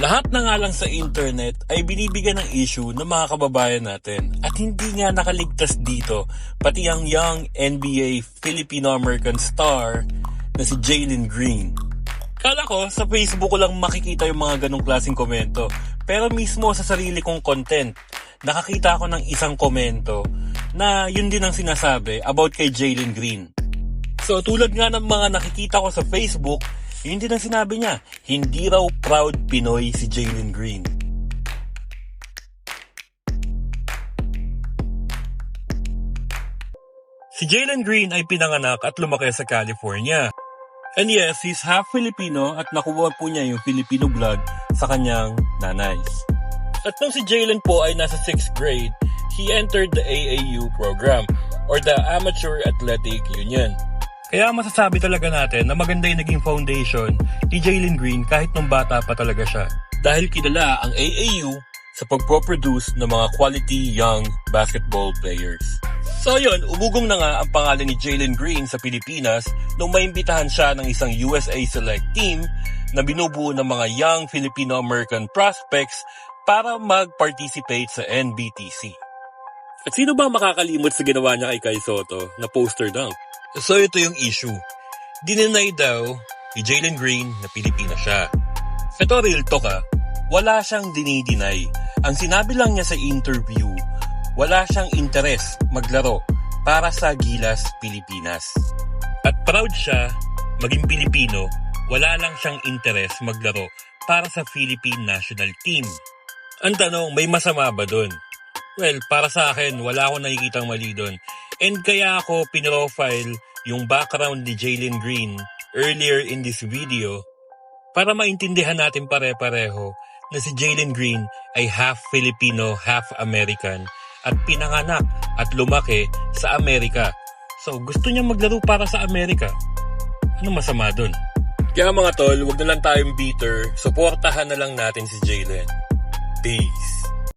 Lahat na nga lang sa internet ay binibigyan ng issue ng mga kababayan natin at hindi nga nakaligtas dito pati ang young NBA Filipino-American star na si Jalen Green. Kala ko sa Facebook ko lang makikita yung mga ganong klaseng komento, pero mismo sa sarili kong content nakakita ako ng isang komento na yun din ang sinasabi about kay Jalen Green. So tulad nga ng mga nakikita ko sa Facebook, yun din ang sinabi niya, hindi raw proud Pinoy si Jalen Green. Si Jalen Green ay pinanganak at lumaki sa California. And yes, he's half Filipino at nakuha po niya yung Filipino blood sa kanyang nanays. At nung si Jalen po ay nasa 6th grade, he entered the AAU program or the Amateur Athletic Union. Kaya masasabi talaga natin na maganda yung naging foundation ni Jalen Green kahit nung bata pa talaga siya. Dahil kilala ang AAU sa pagproproduce ng mga quality young basketball players. So yun, umugong na nga ang pangalan ni Jalen Green sa Pilipinas nung maimbitahan siya ng isang USA Select team na binubuo ng mga young Filipino-American prospects para mag-participate sa NBTC. At sino ba makakalimot sa ginawa niya kay Kai Sotto na poster dunk? So ito yung issue. Dininay daw ni Jalen Green na Pilipina siya. Ito real talk wala siyang dinidinay. Ang sinabi lang niya sa interview, wala siyang interes maglaro para sa Gilas Pilipinas. At proud siya maging Pilipino, wala lang siyang interes maglaro para sa Philippine National Team. Ang tanong, may masama ba dun? Well, para sa akin, wala akong nakikitang mali dun. And kaya ako pinrofile yung background ni Jalen Green earlier in this video para maintindihan natin pare-pareho na si Jalen Green ay half Filipino, half American at pinanganak at lumaki sa Amerika. So gusto niya maglaro para sa Amerika. Ano masama dun? Kaya mga tol, wag na lang tayong bitter. Suportahan na lang natin si Jalen. Peace.